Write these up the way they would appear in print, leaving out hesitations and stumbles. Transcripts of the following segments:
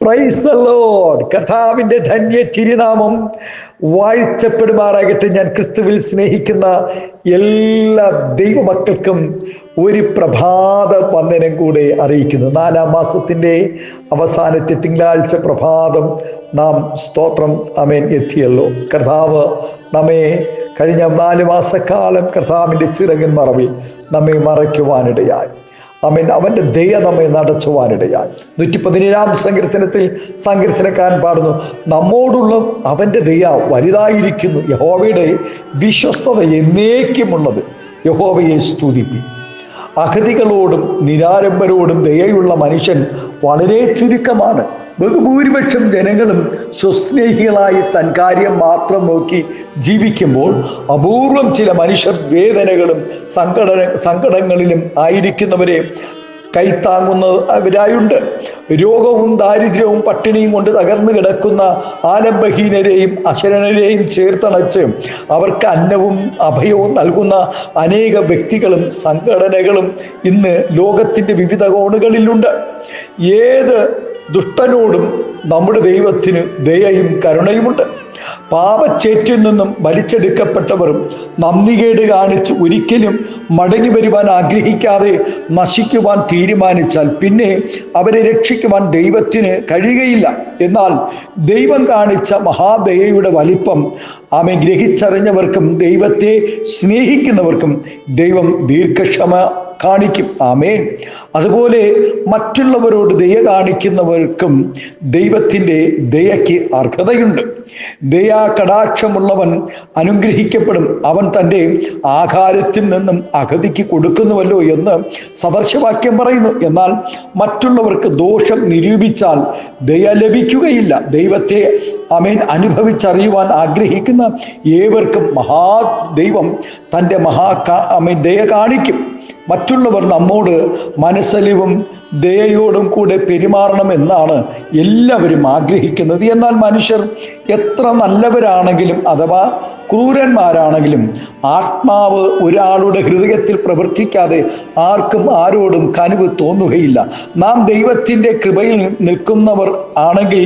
Praise the Lord. കർത്താവിൻ്റെ ധന്യ തിരുനാമം വാഴ്ത്തപ്പെടുമാറാകട്ടെ. ഞാൻ ക്രിസ്തുവിൽ സ്നേഹിക്കുന്ന എല്ലാ ദൈവമക്കൾക്കും ഒരു പ്രഭാത വന്ദനം കൂടെ അറിയിക്കുന്നു. 4-ാം മാസത്തിൻ്റെ അവസാനത്തെ തിങ്കളാഴ്ച പ്രഭാതം നാം സ്തോത്രം ആമേൻ എത്തിയല്ലോ. കർത്താവ് നമ്മെ കഴിഞ്ഞ 4 മാസക്കാലം കർത്താവിൻ്റെ ചിറകിൻ മറവിൽ നമ്മെ മറയ്ക്കുവാനിടയായി. ആമേൻ. അവൻ്റെ ദയ നമ്മെ നടത്തുവാനിടയായി. 117-ാം സങ്കീർത്തനക്കാരൻ പാടുന്നു, നമ്മോടുള്ള അവൻ്റെ ദയ വലുതായിരിക്കുന്നു, യഹോവയുടെ വിശ്വസ്തത എന്നേക്കുമുള്ളത്, യഹോവയെ സ്തുതിപ്പി. അഗതികളോടും നിരാലംബരോടും ദയയുള്ള മനുഷ്യൻ വളരെ ചുരുക്കമാണ്. ബഹുഭൂരിപക്ഷം ജനങ്ങളും സ്വസ്നേഹികളായി തൻ കാര്യം മാത്രം നോക്കി ജീവിക്കുമ്പോൾ അപൂർവം ചില മനുഷ്യർ വേദനകളും സങ്കടങ്ങളിലും ആയിരിക്കുന്നവരെ കൈത്താങ്ങുന്നവരായുണ്ട്. രോഗവും ദാരിദ്ര്യവും പട്ടിണിയും കൊണ്ട് തകർന്നു കിടക്കുന്ന ആലംബഹീനരെയും അശരണരെയും ചേർത്തണച്ച് അവർക്ക് അന്നവും അഭയവും നൽകുന്ന അനേക വ്യക്തികളും സംഘടനകളും ഇന്ന് ലോകത്തിൻ്റെ വിവിധ കോണുകളിലുണ്ട്. ഏത് ദുഷ്ടനോടും നമ്മുടെ ദൈവത്തിന് ദയയും കരുണയുമുണ്ട്. പാപച്ചേറ്റിൽ നിന്നും വലിച്ചെടുക്കപ്പെട്ടവരും നന്ദികേട് കാണിച്ച് ഒരിക്കലും മടങ്ങി വരുവാൻ ആഗ്രഹിക്കാതെ നശിക്കുവാൻ തീരുമാനിച്ചാൽ പിന്നെ അവരെ രക്ഷിക്കുവാൻ ദൈവത്തിന് കഴിയുകയില്ല. എന്നാൽ ദൈവം കാണിച്ച മഹാദയയുടെ വലിപ്പം ആമേ ഗ്രഹിച്ചറിഞ്ഞവർക്കും ദൈവത്തെ സ്നേഹിക്കുന്നവർക്കും ദൈവം ദീർഘക്ഷമ കാണിക്കും. ആമേൻ. അതുപോലെ മറ്റുള്ളവരോട് ദയ കാണിക്കുന്നവർക്കും ദൈവത്തിൻ്റെ ദയയ്ക്ക് അർഹതയുണ്ട്. ദയാ കടാക്ഷമുള്ളവൻ അനുഗ്രഹിക്കപ്പെടും, അവൻ തൻ്റെ ആഹാരത്തിൽ നിന്നും അഗതിക്ക് കൊടുക്കുന്നുവല്ലോ എന്ന് സദർശവാക്യം പറയുന്നു. എന്നാൽ മറ്റുള്ളവർക്ക് ദോഷം നിരൂപിച്ചാൽ ദയ ലഭിക്കുകയില്ല. ദൈവത്തെ ആമേൻ അനുഭവിച്ചറിയുവാൻ ആഗ്രഹിക്കുന്ന ഏവർക്കും ദൈവം തൻ്റെ ദയ കാണിക്കും. മറ്റുള്ളവർ നമ്മോട് മനസ്സലിവും ദയയോടും കൂടെ പെരുമാറണമെന്നാണ് എല്ലാവരും ആഗ്രഹിക്കുന്നത്. എന്നാൽ മനുഷ്യർ എത്ര നല്ലവരാണെങ്കിലും അഥവാ ക്രൂരന്മാരാണെങ്കിലും ആത്മാവ് ഒരാളുടെ ഹൃദയത്തിൽ പ്രവർത്തിക്കാതെ ആർക്കും ആരോടും കനിവ് തോന്നുകയില്ല. നാം ദൈവത്തിൻ്റെ കൃപയിൽ നിൽക്കുന്നവർ ആണെങ്കിൽ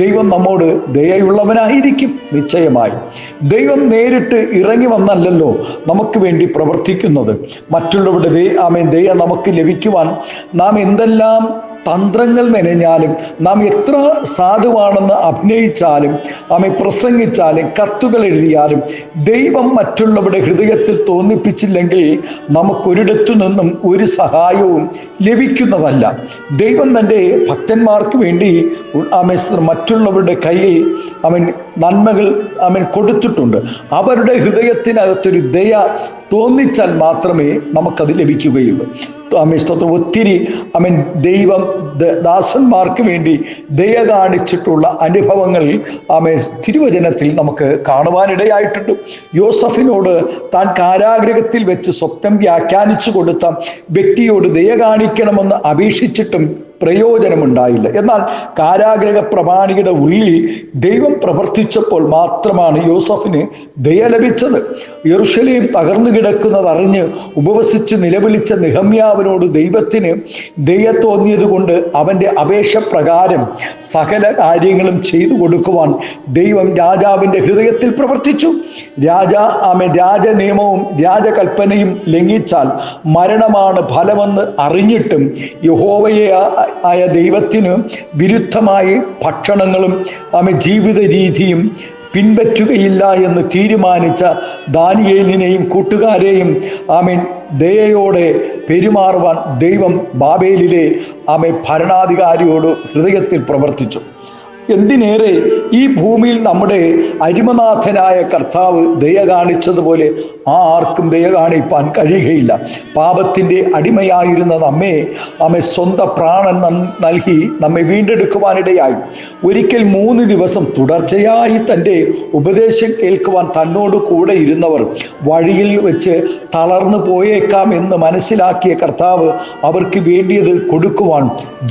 ദൈവം നമ്മോട് ദയയുള്ളവനായിരിക്കും. നിശ്ചയമായി ദൈവം നേരിട്ട് ഇറങ്ങി വന്നല്ലല്ലോ നമുക്ക് വേണ്ടി പ്രവർത്തിക്കുന്നത്. മറ്റുള്ളവരുടെ ദയ നമുക്ക് ലഭിക്കുവാൻ നാം എന്തെല്ലാം തന്ത്രങ്ങൾ മെനഞ്ഞാലും, നാം എത്ര സാധുവാണെന്ന് അഭിനയിച്ചാലും, പ്രസംഗിച്ചാലും, കത്തുകൾ എഴുതിയാലും ദൈവം മറ്റുള്ളവരുടെ ഹൃദയത്തിൽ തോന്നിപ്പിച്ചില്ലെങ്കിൽ നമുക്കൊരിടത്തു നിന്നും ഒരു സഹായവും ലഭിക്കുന്നതല്ല. ദൈവം തൻ്റെ ഭക്തന്മാർക്ക് വേണ്ടി മറ്റുള്ളവരുടെ കയ്യിൽ നന്മകൾ കൊടുത്തിട്ടുണ്ട്. അവരുടെ ഹൃദയത്തിനകത്തൊരു ദയ തോന്നിച്ചാൽ മാത്രമേ നമുക്കത് ലഭിക്കുകയുള്ളൂ. ഒത്തിരി ദൈവം ദാസന്മാർക്ക് വേണ്ടി ദയ കാണിച്ചിട്ടുള്ള അനുഭവങ്ങൾ തിരുവചനത്തിൽ നമുക്ക് കാണുവാനിടയായിട്ടുണ്ട്. യോസഫിനോട് താൻ കാരാഗൃഹത്തിൽ വെച്ച് സ്വപ്നം വ്യാഖ്യാനിച്ചു കൊടുത്ത വ്യക്തിയോട് ദയ കാണിക്കണമെന്ന് അപേക്ഷിച്ചിട്ടും പ്രയോജനമുണ്ടായില്ല. എന്നാൽ കാരാഗൃഹ പ്രമാണിയുടെ ഉള്ളിൽ ദൈവം പ്രവർത്തിച്ചപ്പോൾ മാത്രമാണ് യോസഫിന് ദയ ലഭിച്ചത്. യെരൂശലേം തകർന്നു കിടക്കുന്നതറിഞ്ഞ് ഉപവസിച്ച് നിലവിളിച്ച നെഹമ്യാവിനോട് ദൈവത്തിന് ദയ തോന്നിയത് കൊണ്ട് അവൻ്റെ അപേക്ഷ പ്രകാരം സകല കാര്യങ്ങളും ചെയ്തു കൊടുക്കുവാൻ ദൈവം രാജാവിൻ്റെ ഹൃദയത്തിൽ പ്രവർത്തിച്ചു. രാജനിയമവും രാജകൽപ്പനയും ലംഘിച്ചാൽ മരണമാണ് ഫലമെന്ന് അറിഞ്ഞിട്ടും യഹോവയെ ആയ ദൈവത്തിന് വിരുദ്ധമായി ഭക്ഷണങ്ങളും ജീവിത രീതിയും പിൻപറ്റുകയില്ല എന്ന് തീരുമാനിച്ച ദാനിയേലിനെയും കൂട്ടുകാരെയും ദയയോടെ പെരുമാറുവാൻ ദൈവം ബാബേലിലെ ഭരണാധികാരിയോട് ഹൃദയത്തിൽ പ്രവർത്തിച്ചു. എന്തിനേറെ ഈ ഭൂമിയിൽ നമ്മുടെ അരിമനാഥനായ കർത്താവ് ദയ കാണിച്ചതുപോലെ ആർക്കും ദയ കാണിപ്പാൻ കഴിയുകയില്ല. പാപത്തിൻ്റെ അടിമയായിരുന്ന നമ്മെ സ്വന്തം പ്രാണൻ നൽകി നമ്മെ വീണ്ടെടുക്കുവാനിടയായി. ഒരിക്കൽ 3 ദിവസം തുടർച്ചയായി തൻ്റെ ഉപദേശം കേൾക്കുവാൻ തന്നോട് കൂടെ ഇരുന്നവർ വഴിയിൽ വെച്ച് തളർന്നു പോയേക്കാം എന്ന് മനസ്സിലാക്കിയ കർത്താവ് അവർക്ക് വേണ്ടിയത് കൊടുക്കുവാൻ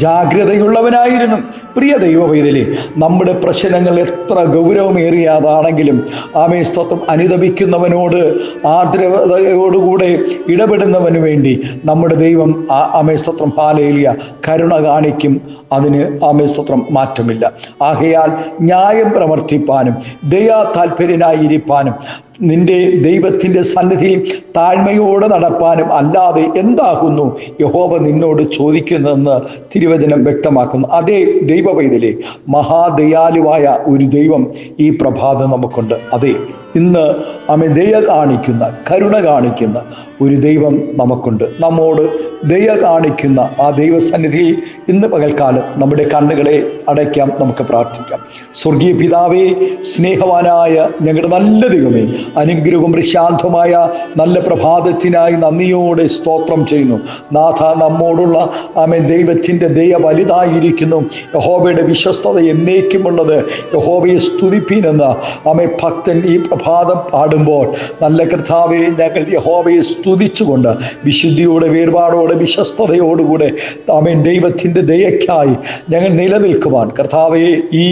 ജാഗ്രതയുള്ളവനായിരുന്നു. പ്രിയ ദൈവവൈതലേ, നമ്മുടെ പ്രശ്നങ്ങൾ എത്ര ഗൗരവമേറിയതാണെങ്കിലും ആമേ സ്തോത്രം അനുദപിക്കുന്നവനോട് ആർദ്രതയോടുകൂടെ ഇടപെടുന്നവന് വേണ്ടി നമ്മുടെ ദൈവം ആമേ സ്തോത്രം ഹല്ലേലൂയ കരുണ കാണിക്കും. അതിന് ആമേ സ്തോത്രം മാറ്റമില്ല. ആകയാൽ ന്യായം പ്രവർത്തിപ്പാനും ദയാ താല്പര്യനായിരിക്കാനും നിന്റെ ദൈവത്തിൻ്റെ സന്നിധിയിൽ താഴ്മയോടെ നടപ്പാനും അല്ലാതെ എന്താകുന്നു യഹോവ നിന്നോട് ചോദിക്കുന്നതെന്ന് തിരുവചനം വ്യക്തമാക്കുന്നു. അതേ ദൈവ പൈതലേ, മഹാദയാലുവായ ഒരു ദൈവം ഈ പ്രഭാതം നമുക്കുണ്ട്. അതെ, ഇന്ന് ദയ കാണിക്കുന്ന, കരുണ കാണിക്കുന്ന ഒരു ദൈവം നമുക്കുണ്ട്. നമ്മോട് ദയ കാണിക്കുന്ന ആ ദൈവസന്നിധിയിൽ ഇന്ന് പകൽക്കാലം നമ്മുടെ കണ്ണുകളെ അടയ്ക്കാം, നമുക്ക് പ്രാർത്ഥിക്കാം. സ്വർഗീയ പിതാവേ, സ്നേഹവാനായ ഞങ്ങളുടെ നല്ല ദൈവമേ, അനുഗ്രഹവും പ്രശാന്തമായ നല്ല പ്രഭാതത്തിനായി നന്ദിയോടെ സ്തോത്രം ചെയ്യുന്നു. നാഥ, നമ്മോടുള്ള ദൈവത്തിൻ്റെ ദയ വലുതായിരിക്കുന്നു. യഹോവയുടെ വിശ്വസ്തത എന്നേക്കുമുള്ളത്. യഹോവയെ സ്തുതിപ്പീനെന്ന് ഭക്തൻ ഈ പ്രഭാതം പാടുമ്പോൾ, നല്ല കർത്താവേ, ഞങ്ങൾ യഹോവയെ സ്തുതിച്ചുകൊണ്ട് വിശുദ്ധിയോടെ, വേർപാടോടെ, വിശ്വസ്തയോടുകൂടെ ദൈവത്തിൻ്റെ ദയക്കായി ഞങ്ങൾ നിലനിൽക്കുവാൻ കർത്താവേ, ഈ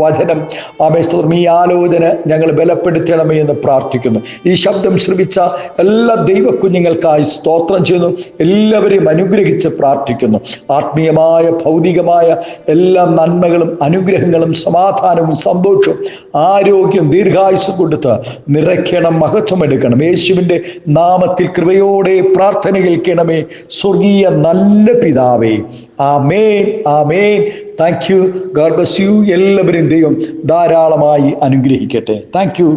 വചനം ഈ ആലോചന ഞങ്ങൾ ബലപ്പെടുത്തണമേ എന്ന് പ്രാർത്ഥിക്കുന്നു. ഈ ശബ്ദം ശ്രവിച്ച എല്ലാ ദൈവ കുഞ്ഞുങ്ങൾക്കായി സ്തോത്രം ചെയ്യുന്നു. എല്ലാവരെയും അനുഗ്രഹിച്ച് പ്രാർത്ഥിക്കുന്നു. ആത്മീയമായ, ഭൗതികമായ എല്ലാ നന്മകളും അനുഗ്രഹങ്ങളും സമാധാനവും സന്തോഷവും ആരോഗ്യം ദീർഘായുസ്സും കൊടുത്ത് നിറയ്ക്കണം, മഹത്വം എടുക്കണം. യേശുവിൻ്റെ നാമത്തിൽ കൃപയോടെ പ്രാർത്ഥന കേൾക്കണമേ, സ്വർഗീയ നല്ല പിതാവേ. Amen, amen. Thank you. God bless you. എല്ലാവരും ദൈവം ധാരാളമായി അനുഗ്രഹിക്കട്ടെ. Thank U.